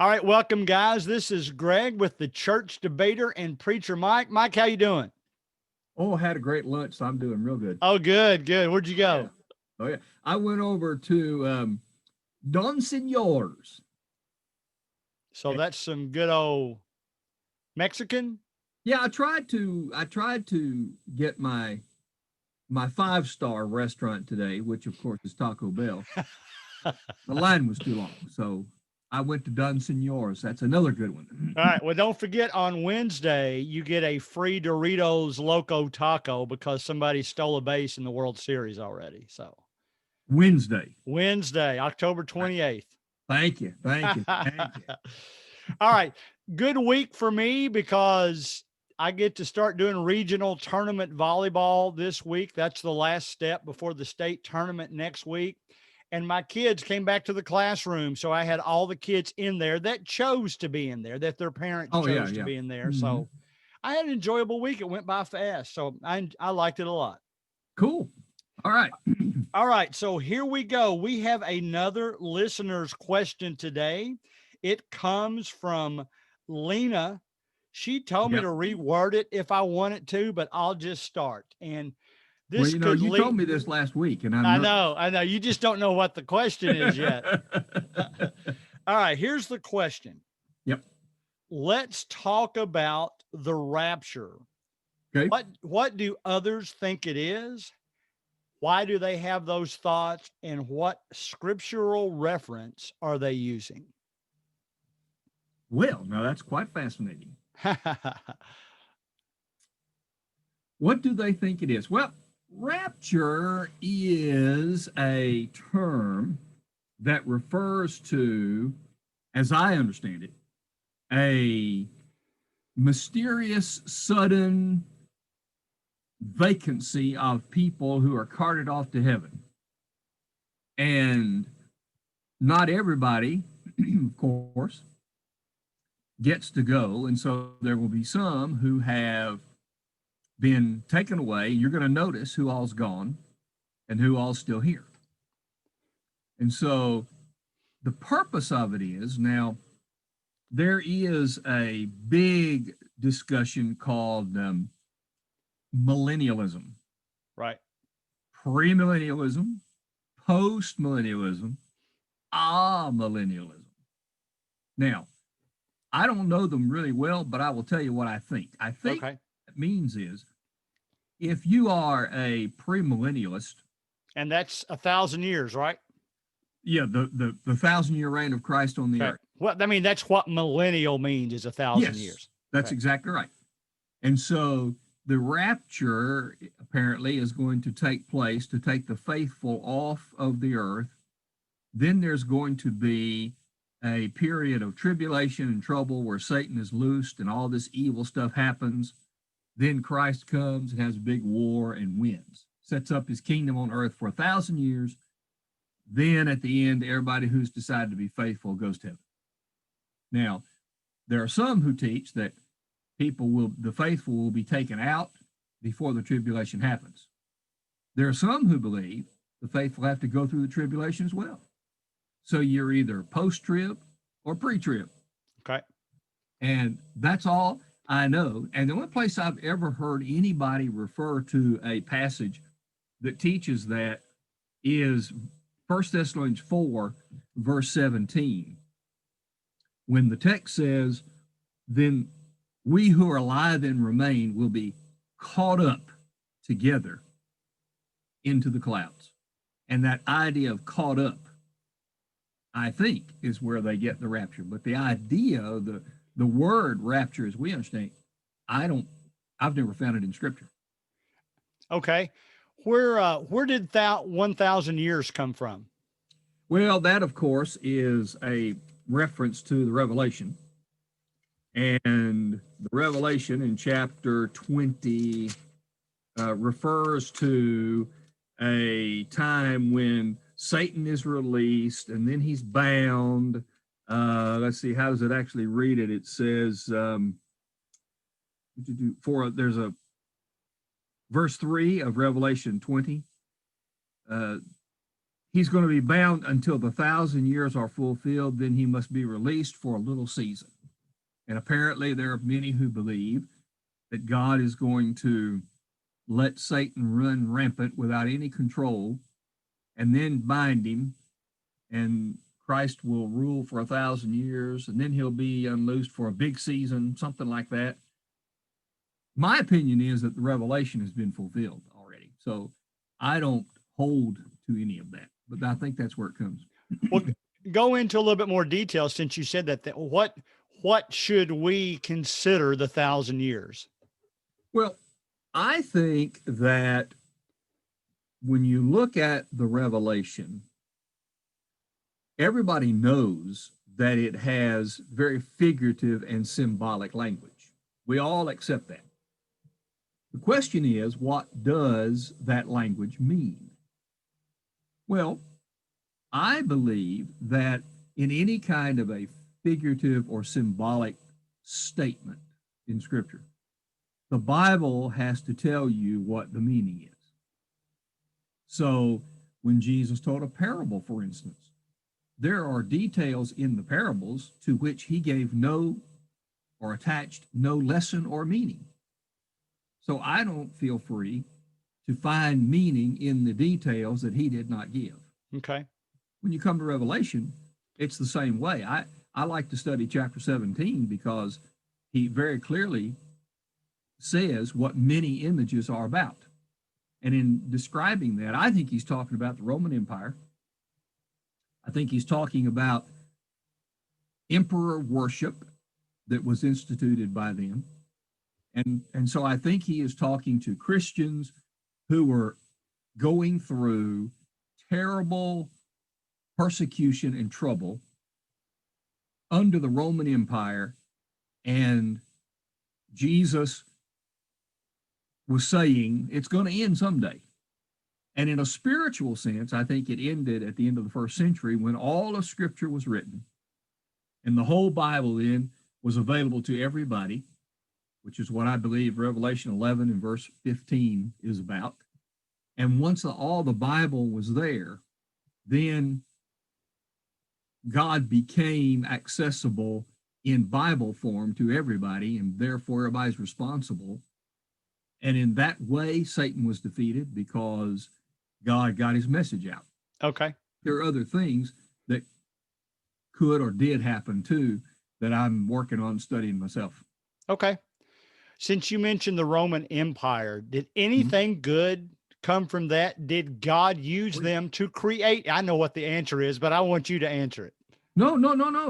All right, welcome, guys. This is Greg with the Church Debater and Preacher Mike. Mike, how you doing? Oh, I had a great lunch, so I'm doing real good. Oh, good, good. Where'd you Yeah. go? Oh, yeah. I went over to Don Senor's. So that's some good old Mexican. Yeah, I tried to get my 5-star restaurant today, which of course is Taco Bell. All The line was too long, so I went to Don Senor's. That's another good one. right. Well, don't forget on Wednesday, you get a free Doritos Loco Taco because somebody stole a base in the World Series already. So Wednesday. Wednesday, October 28th. Thank you. Thank you. Thank you. All right. Good week for me because I get to start doing regional tournament volleyball this week. That's the last step before the state tournament next week. And my kids came back to the classroom. So I had all the kids in there that chose to be in there, that their parents Oh, yeah, chose to yeah. be in there. Mhm. So I had an enjoyable week. It went by fast. So I liked it a lot. Cool. All right. All right, so here we go. We have another listener's question today. It comes from Lena. She told me Yep. to reword it if I wanted to, but I'll just start. And Well, this could you told lead. me this last week, and I'm I nervous. know, I know. You just don't know what the question is yet. All right, here's the question. Yep. Let's talk about the rapture. Okay. What do others think it is? Why do they have those thoughts? And what scriptural reference are they using? Well, now that's quite fascinating. What do they think it is? Well, rapture is a term that refers to, as I understand it, a mysterious, sudden vacancy of people who are carted off to heaven. And not everybody, of course, gets to go. And so there will be some who have been taken away. You're going to notice who all's gone and who all's still here. And so the purpose of it is now there is a big discussion called millennialism, Right. premillennialism, postmillennialism, millennialism. Now, I don't know them really well, but I will tell you what I think. I think Okay. what it means is if you are a premillennialist, And that's 1,000 years, right? yeah, the 1,000-year reign of Christ on the Okay. earth. Well, I mean, that's what millennial means is 1,000 Yes, years. that's Okay. exactly right. And so the rapture apparently is going to take place to take the faithful off of the earth. Then there's going to be a period of tribulation and trouble where Satan is loosed and all this evil stuff happens. Then Christ comes and has a big war and wins, sets up his kingdom on earth for 1,000 years. Then at the end, everybody who's decided to be faithful goes to heaven. Now, there are some who teach that the faithful will be taken out before the tribulation happens. There are some who believe the faithful have to go through the tribulation as well. So you're either post-trib or pre-trib. Okay. And that's all I know. And the only place I've ever heard anybody refer to a passage that teaches that is 1 Thessalonians 4, verse 17. When the text says, then we who are alive and remain will be caught up together into the clouds. And that idea of caught up, I think, is where they get the rapture. But the idea, the word rapture, as we understand, I've never found it in Scripture. Okay. Where did 1,000 years come from? Well, that of course is a reference to the Revelation. And the Revelation in chapter 20 refers to a time when Satan is released and then he's bound. Let's see, how does it actually read it? It says, there's a verse 3 of Revelation 20. he's going to be bound until the 1,000 years are fulfilled. Then he must be released for a little season. And apparently there are many who believe that God is going to let Satan run rampant without any control and then bind him, and Christ will rule for 1,000 years, and then he'll be unloosed for a big season, something like that. My opinion is that the revelation has been fulfilled already. So I don't hold to any of that, but I think that's where it comes. Well, go into a little bit more detail since you said that. What should we consider the 1,000 years? Well, I think that when you look at the revelation, everybody knows that it has very figurative and symbolic language. We all accept that. The question is, what does that language mean? Well, I believe that in any kind of a figurative or symbolic statement in Scripture, the Bible has to tell you what the meaning is. So when Jesus told a parable, for instance, there are details in the parables to which he gave no or attached no lesson or meaning. So I don't feel free to find meaning in the details that he did not give. Okay. When you come to Revelation, it's the same way. I like to study chapter 17 because he very clearly says what many images are about. And in describing that, I think he's talking about the Roman Empire. I think he's talking about emperor worship that was instituted by them. And so I think he is talking to Christians who were going through terrible persecution and trouble under the Roman Empire, and Jesus was saying it's going to end someday. And in a spiritual sense, I think it ended at the end of the first century when all of Scripture was written, and the whole Bible then was available to everybody, which is what I believe Revelation 11 and verse 15 is about. And once all the Bible was there, then God became accessible in Bible form to everybody, and therefore everybody's responsible. And in that way, Satan was defeated because God got his message out. Okay. There are other things that could or did happen too that I'm working on studying myself. Okay. Since you mentioned the Roman Empire, did anything good come from that? Did God use them to create? I know what the answer is, but I want you to answer it. No.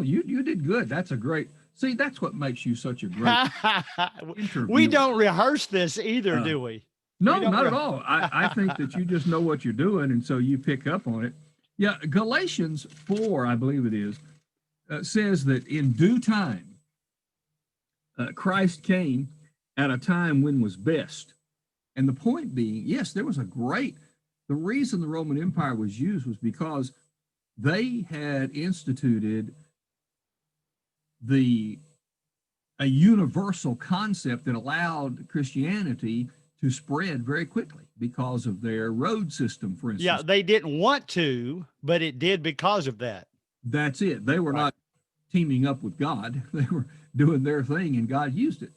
You did good. That's a great, see, that's what makes you such a great interviewer. We don't rehearse this either, do we? No, not at all. I think that you just know what you're doing, and so you pick up on it. Yeah, Galatians 4, I believe it is, says that in due time, Christ came at a time when was best. And the point being, yes, there was the reason the Roman Empire was used was because they had instituted a universal concept that allowed Christianity to spread very quickly because of their road system, for instance. Yeah, they didn't want to, but it did because of that. That's it. They were not teaming up with God. They were doing their thing, and God used it.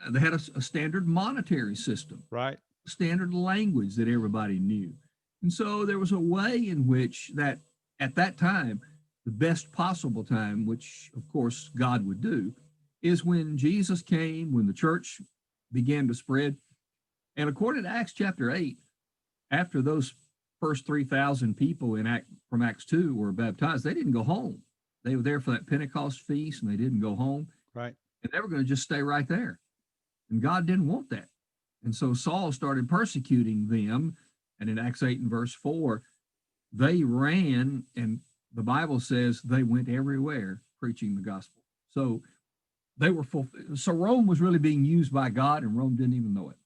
They had a standard monetary system, right? Standard language that everybody knew. And so there was a way in which that at that time, the best possible time, which of course God would do, is when Jesus came, when the church began to spread. And according to Acts chapter 8, after those first 3,000 people from Acts 2 were baptized, they didn't go home. They were there for that Pentecost feast, and they didn't go home. Right. And they were going to just stay right there. And God didn't want that. And so Saul started persecuting them. And in Acts 8 and verse 4, they ran, and the Bible says they went everywhere preaching the gospel. So they were so Rome was really being used by God, and Rome didn't even know it.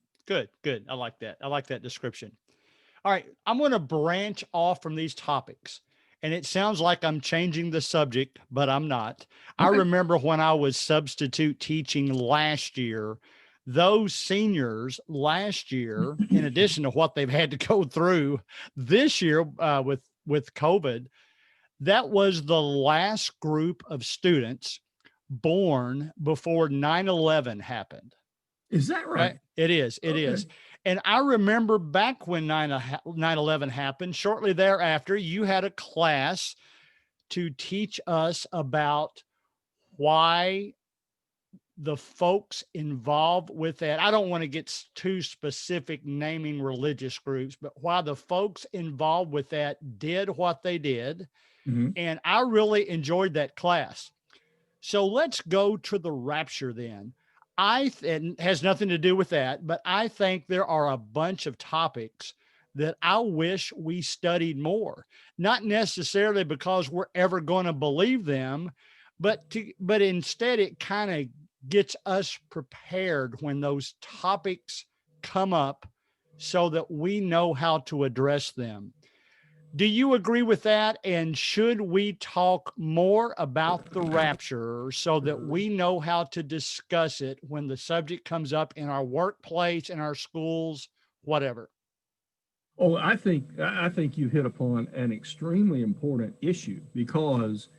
Good. I like that. I like that description. All right. I'm going to branch off from these topics, and it sounds like I'm changing the subject, but I'm not. Okay. I remember when I was substitute teaching last year, those seniors last year, in addition to what they've had to go through this year with with COVID, that was the last group of students born before 9/11 happened. Is that Right? right? It is. It Okay. is. And I remember back when 9/11 happened, shortly thereafter, you had a class to teach us about why the folks involved with that. I don't want to get too specific naming religious groups, but why the folks involved with that did what they did. Mhm. And I really enjoyed that class. So let's go to the rapture then. And it has nothing to do with that, but I think there are a bunch of topics that I wish we studied more. Not necessarily because we're ever going to believe them, but instead it kind of gets us prepared when those topics come up so that we know how to address them. Do you agree with that? And should we talk more about the rapture so that we know how to discuss it when the subject comes up in our workplace, in our schools, whatever? Oh, I think you hit upon an extremely important issue because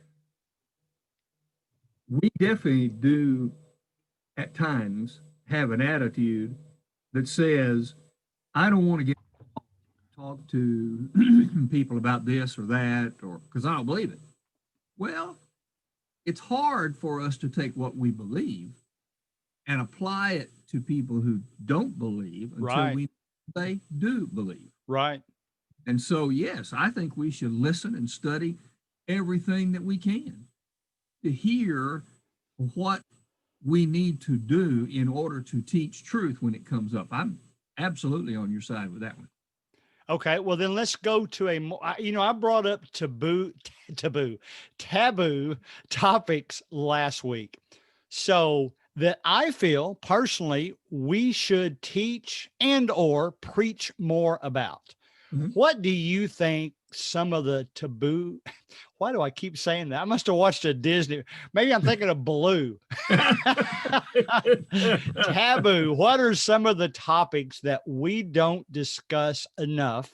we definitely do at times have an attitude that says, I don't want to get talk to people about this or that, or because I don't believe it. Well, it's hard for us to take what we believe and apply it to people who don't believe until Right, we they do believe. right. And so, yes, I think we should listen and study everything that we can to hear what we need to do in order to teach truth when it comes up. I'm absolutely on your side with that one. Okay, well then let's go to I brought up taboo topics last week. So that I feel personally we should teach and or preach more about. Mhm. What do you think some of the taboo why do I keep saying that? I must have watched a Disney. Maybe I'm thinking of Blue. Taboo. What are some of the topics that we don't discuss enough?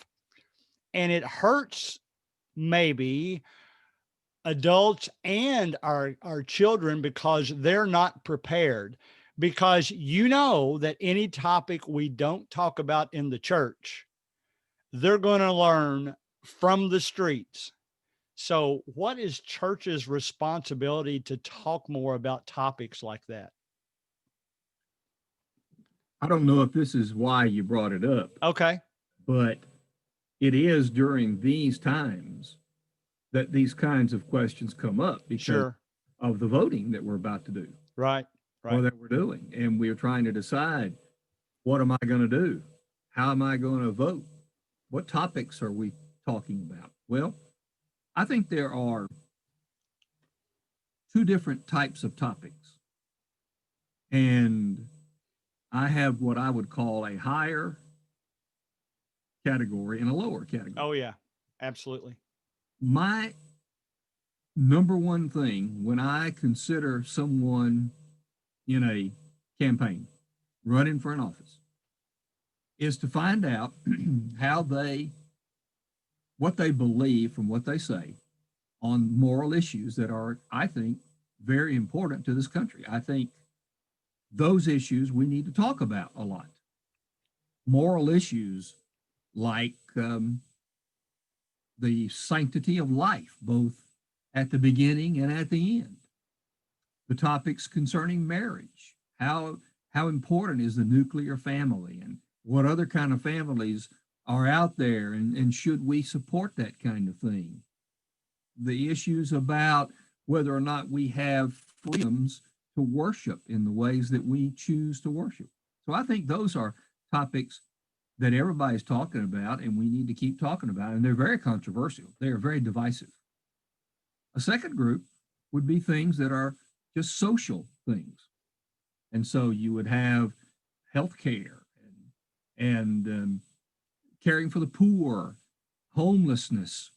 And it hurts maybe adults and our children because they're not prepared. Because you know that any topic we don't talk about in the church, they're going to learn from the streets. So, what is church's responsibility to talk more about topics like that? I don't know if this is why you brought it up, Okay, but it is during these times that these kinds of questions come up because sure. of the voting that we're about to do Right, or right. that we're doing. And we're trying to decide, what am I going to do? How am I going to vote? What topics are we talking about? Well, I think there are two different types of topics. And I have what I would call a higher category and a lower Oh, category. yeah, absolutely. My number one thing when I consider someone in a campaign running for an office is to find out how they, what they believe from what they say on moral issues that are, I think, very important to this country. I think those issues we need to talk about a lot. Moral issues like the sanctity of life, both at the beginning and at the end. The topics concerning marriage, how important is the nuclear family, and what other kind of families are out there, and should we support that kind of thing? The issues about whether or not we have freedoms to worship in the ways that we choose to worship. So I think those are topics that everybody's talking about and we need to keep talking about. And they're very controversial, they are very divisive. A second group would be things that are just social things. And so you would have health care and caring for the poor, homelessness,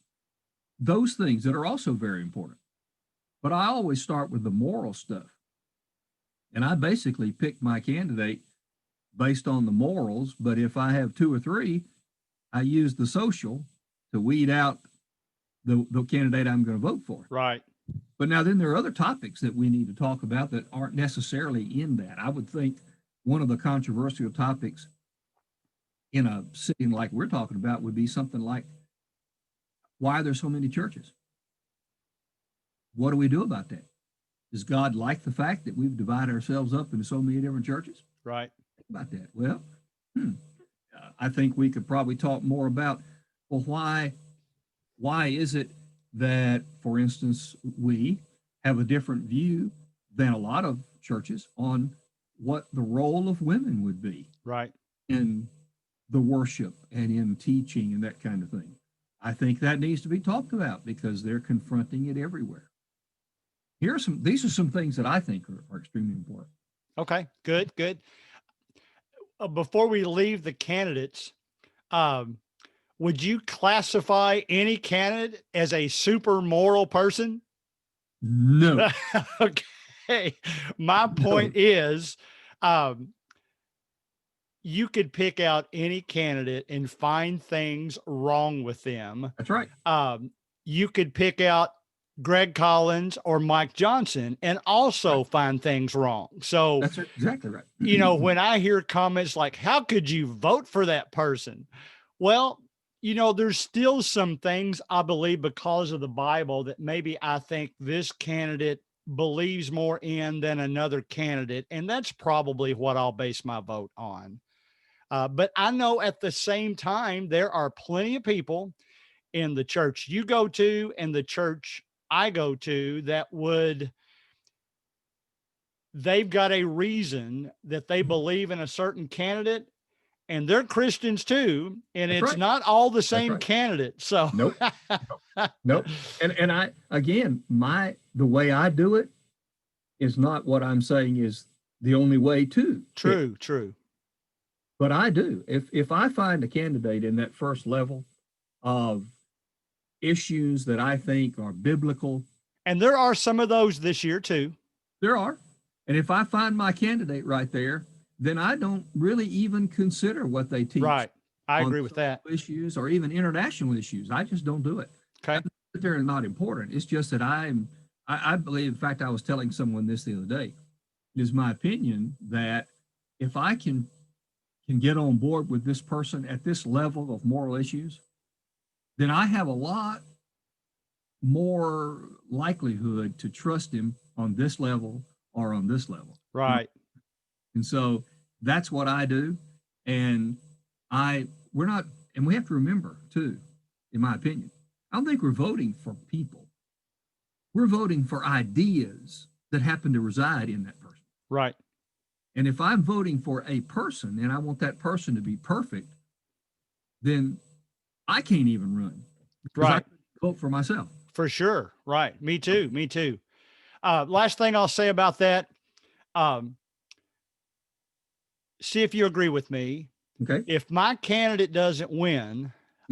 those things that are also very important. But I always start with the moral stuff. And I basically pick my candidate based on the morals. But if I have two or three, I use the social to weed out the candidate I'm going to vote for. Right. But now then there are other topics that we need to talk about that aren't necessarily in that. I would think one of the controversial topics in a setting like we're talking about would be something like, why are there so many churches? What do we do about that? Does God like the fact that we've divided ourselves up into so many different churches? Right. Think about that. Well, I think we could probably talk more about, well, why is it that, for instance, we have a different view than a lot of churches on what the role of women would be Right. in the worship and in teaching and that kind of thing. I think that needs to be talked about because they're confronting it everywhere. These are some things that I think are extremely important. Okay, good, good. Before we leave the candidates, would you classify any candidate as a super moral person? No. Okay. My point is, you could pick out any candidate and find things wrong with them. That's right. You could pick out Greg Collins or Mike Johnson and also find things wrong. So that's exactly right. When I hear comments like, how could you vote for that person? Well, there's still some things I believe because of the Bible that maybe I think this candidate believes more in than another candidate. And that's probably what I'll base my vote on. But I know at the same time, there are plenty of people in the church you go to and the church I go to that they've got a reason that they believe in a certain candidate and they're Christians too. And That's it's right. not all the That's same right. candidate. So Nope. Nope. And I, again, the way I do it is not what I'm saying is the only way to. True. But I do. If I find a candidate in that first level of issues that I think are biblical. And there are some of those this year too. There are. And if I find my candidate right there, then I don't really even consider what they teach. Right. I agree with that. Issues or even international issues. I just don't do it. Okay. They're not important. It's just that I believe, in fact, I was telling someone this the other day. It is my opinion that if I can get on board with this person at this level of moral issues, then I have a lot more likelihood to trust him on this level or on this level. Right. And so that's what I do. And we have to remember too, in my opinion, I don't think we're voting for people. We're voting for ideas that happen to reside in that person. Right. And if I'm voting for a person and I want that person to be perfect, then I can't even run. Right. I vote for myself. For sure. Right. Me too. Last thing I'll say about that. See if you agree with me. Okay. If my candidate doesn't win,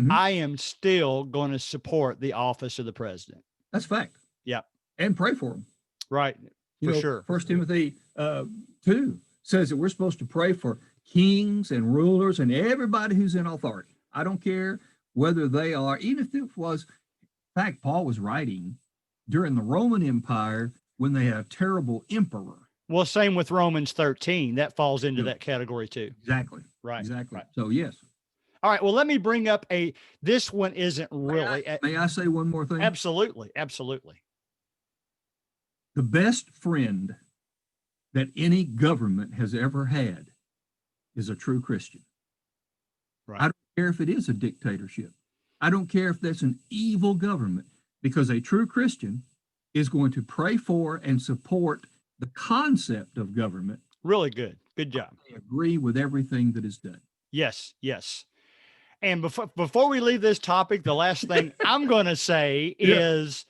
I am still going to support the office of the president. That's fact. Yeah. And pray for him. Right. For sure. 1 Timothy 2 says that we're supposed to pray for kings and rulers and everybody who's in authority. I don't care whether they are, even if it was, in fact, Paul was writing during the Roman Empire when they had a terrible emperor. Well, same with Romans 13. That falls into that category too. Exactly. Right. Exactly. Right. So, yes. All right. Well, let me bring up this one isn't really. May I say one more thing? Absolutely. The best friend that any government has ever had is a true Christian. Right. I don't care if it is a dictatorship. I don't care if that's an evil government, because a true Christian is going to pray for and support the concept of government. Really good. Good job. I agree with everything that is done. Yes. And before we leave this topic, the last thing I'm going to say is,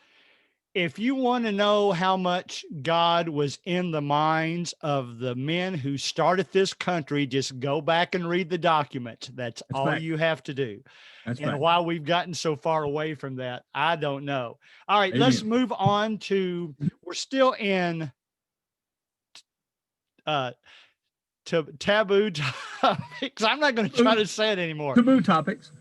if you want to know how much God was in the minds of the men who started this country, just go back and read the documents. That's all fact. you have to do. That's and fact. Why we've gotten so far away from that, I don't know. All right, Amen. Let's move on to, we're still in to taboo topics. I'm not going to try to say it anymore. Taboo topics.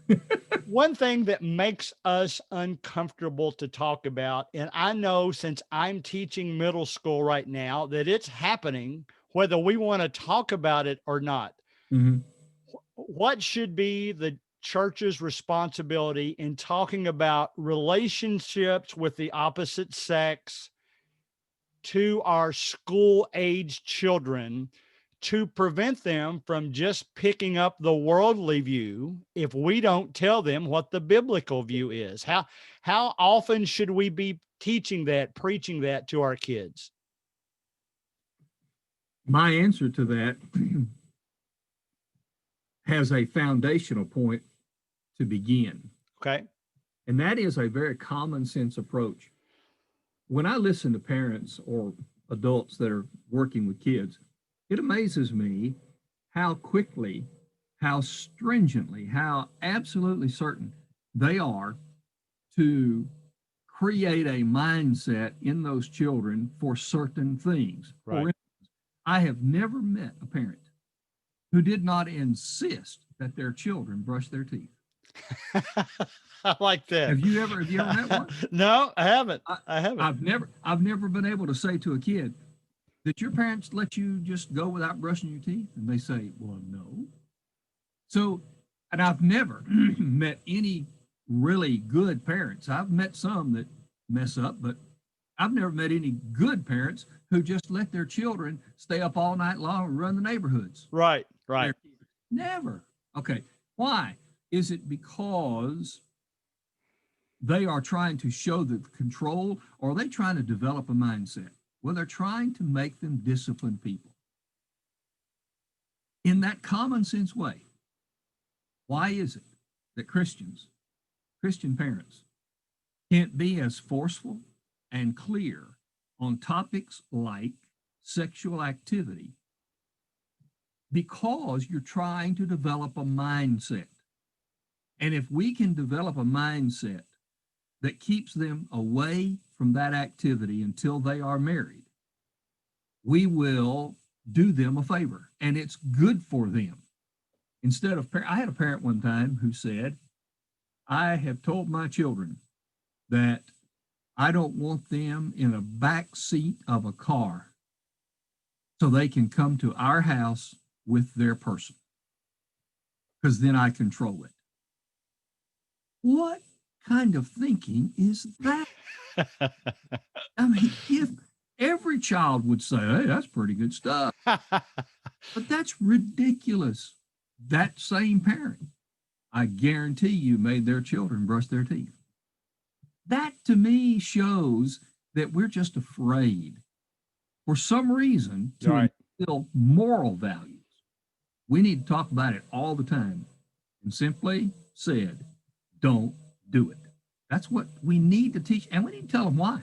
One thing that makes us uncomfortable to talk about, and I know since I'm teaching middle school right now that it's happening, whether we want to talk about it or not. Mhm. What should be the church's responsibility in talking about relationships with the opposite sex to our school age children to prevent them from just picking up the worldly view if we don't tell them what the biblical view is? How often should we be teaching that, preaching that to our kids? My answer to that has a foundational point to begin. Okay. And that is a very common sense approach. When I listen to parents or adults that are working with kids, it amazes me how quickly, how stringently, how absolutely certain they are to create a mindset in those children for certain things. Right. For instance, I have never met a parent who did not insist that their children brush their teeth. I like that. Have you ever met one? No, I haven't. I haven't. I've never been able to say to a kid, did your parents let you just go without brushing your teeth? And they say, well, no. So, and I've never met any really good parents. I've met some that mess up, but I've never met any good parents who just let their children stay up all night long and run the neighborhoods. Right, right. Never. Okay. Why? Is it because they are trying to show the control, or are they trying to develop a mindset? Well, they're trying to make them disciplined people in that common sense way. Why is it that Christian parents can't be as forceful and clear on topics like sexual activity? Because you're trying to develop a mindset. And if we can develop a mindset that keeps them away from that activity until they are married, we will do them a favor, and it's good for them. Instead of, I had a parent one time who said, I have told my children that I don't want them in a back seat of a car so they can come to our house with their person, because then I control it. What kind of thinking is that? I mean, if every child would say, hey, that's pretty good stuff, but that's ridiculous. That same parent, I guarantee you, made their children brush their teeth. That to me shows that we're just afraid for some reason to instill moral values. We need to talk about it all the time, and simply said, don't do it. That's what we need to teach, and we need to tell them why.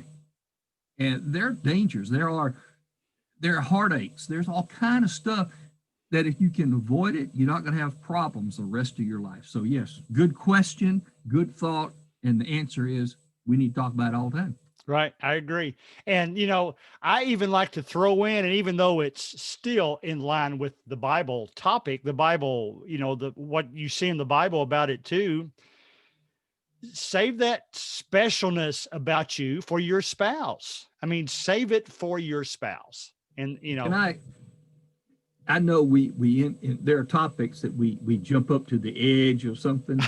And there are dangers. There are heartaches. There's all kind of stuff that if you can avoid it, you're not going to have problems the rest of your life. So yes, good question, good thought, and the answer is we need to talk about it all the time. Right. I agree. And, I even like to throw in, and even though it's still in line with the Bible topic, the Bible, what you see in the Bible about it too, save that specialness about you for your spouse. I mean, save it for your spouse. And, And I know there are topics that we jump up to the edge of something.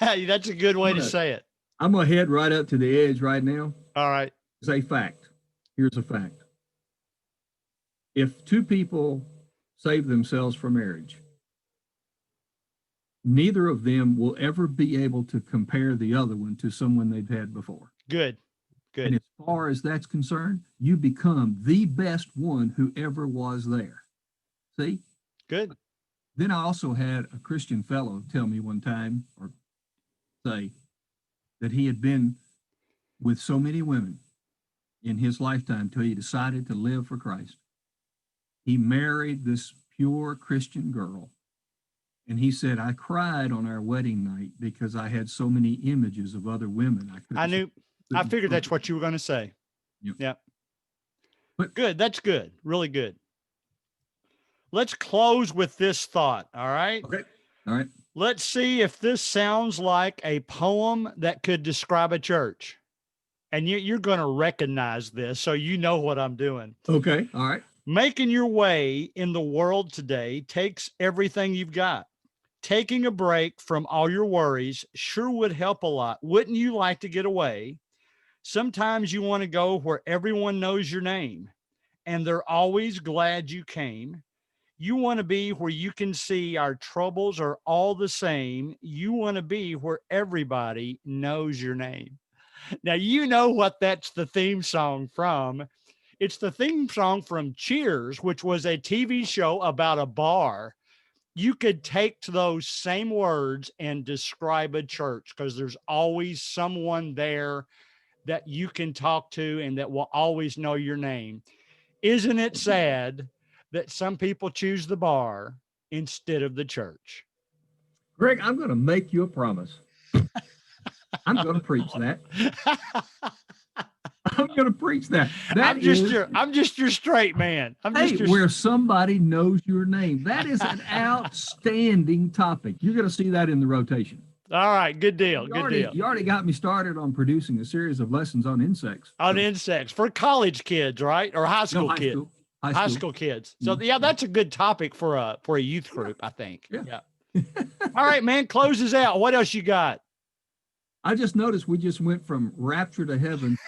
That's a good way to say it. I'm going to head right up to the edge right now. All right. It's a fact. Here's a fact. If two people save themselves for marriage, neither of them will ever be able to compare the other one to someone they've had before. Good. Good. And as far as that's concerned, you become the best one who ever was there. See? Good. Then I also had a Christian fellow tell me one time, or say, that he had been with so many women in his lifetime till he decided to live for Christ. He married this pure Christian girl. And he said, I cried on our wedding night because I had so many images of other women. I figured that's what you were going to say. Yep. Yeah. But good. That's good. Really good. let's close with this thought. All right. Okay. All right. Let's see if this sounds like a poem that could describe a church. And you're going to recognize this, so you know what I'm doing. Okay. All right. Making your way in the world today takes everything you've got. Taking a break from all your worries sure would help a lot. Wouldn't you like to get away? Sometimes you want to go where everyone knows your name and they're always glad you came. You want to be where you can see our troubles are all the same. You want to be where everybody knows your name. Now, you know what that's the theme song from. It's the theme song from Cheers, which was a TV show about a bar. You could take those same words and describe a church because there's always someone there that you can talk to and that will always know your name. Isn't it sad that some people choose the bar instead of the church? Greg, I'm going to make you a promise. I'm going to preach that. I'm going to preach that. I'm just your straight man. Where somebody knows your name. That is an outstanding topic. You're going to see that in the rotation. All right, good deal. You already got me started on producing a series of lessons on insects. Insects for college kids, right? Or high school kids. High school kids. So yeah, that's a good topic for a youth group, I think. Yeah. All right, man, closes out. What else you got? I just noticed we just went from Rapture to heaven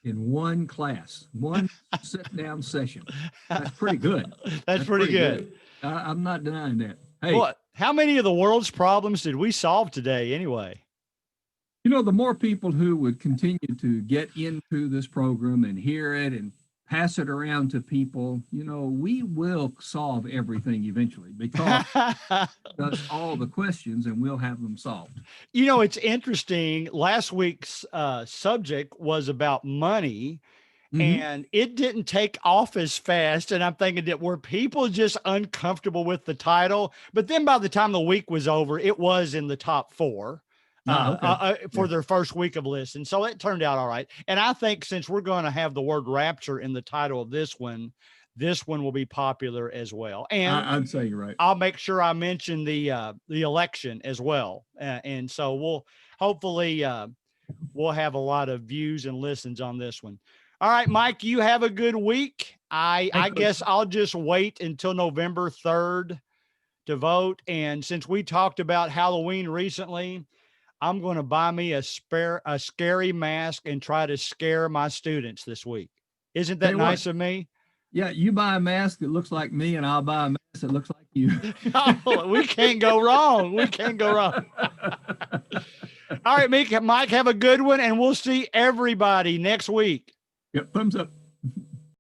in one class, one sit-down session. That's pretty good. That's pretty good. I'm not denying that. Hey, well, how many of the world's problems did we solve today anyway? You know, the more people who would continue to get into this program and hear it and pass it around to people, you know, we will solve everything eventually because that's all the questions and we'll have them solved. You know, it's interesting. Last week's subject was about money. And it didn't take off as fast. And I'm thinking that were people just uncomfortable with the title? But then by the time the week was over, it was in the top 4 for their first week of listen. So it turned out all right. And I think since we're going to have the word rapture in the title of this one will be popular as well. And I'd say you're right. I'll make sure I mention the election as well. And so we'll hopefully we'll have a lot of views and listens on this one. All right, Mike, you have a good week. I guess I'll just wait until November 3rd to vote. And since we talked about Halloween recently, I'm going to buy me a scary mask and try to scare my students this week. Isn't that nice of me? Yeah, you buy a mask that looks like me, and I'll buy a mask that looks like you. Oh, we can't go wrong. We can't go wrong. All right, Mike, have a good one, and we'll see everybody next week. Yep, thumbs up.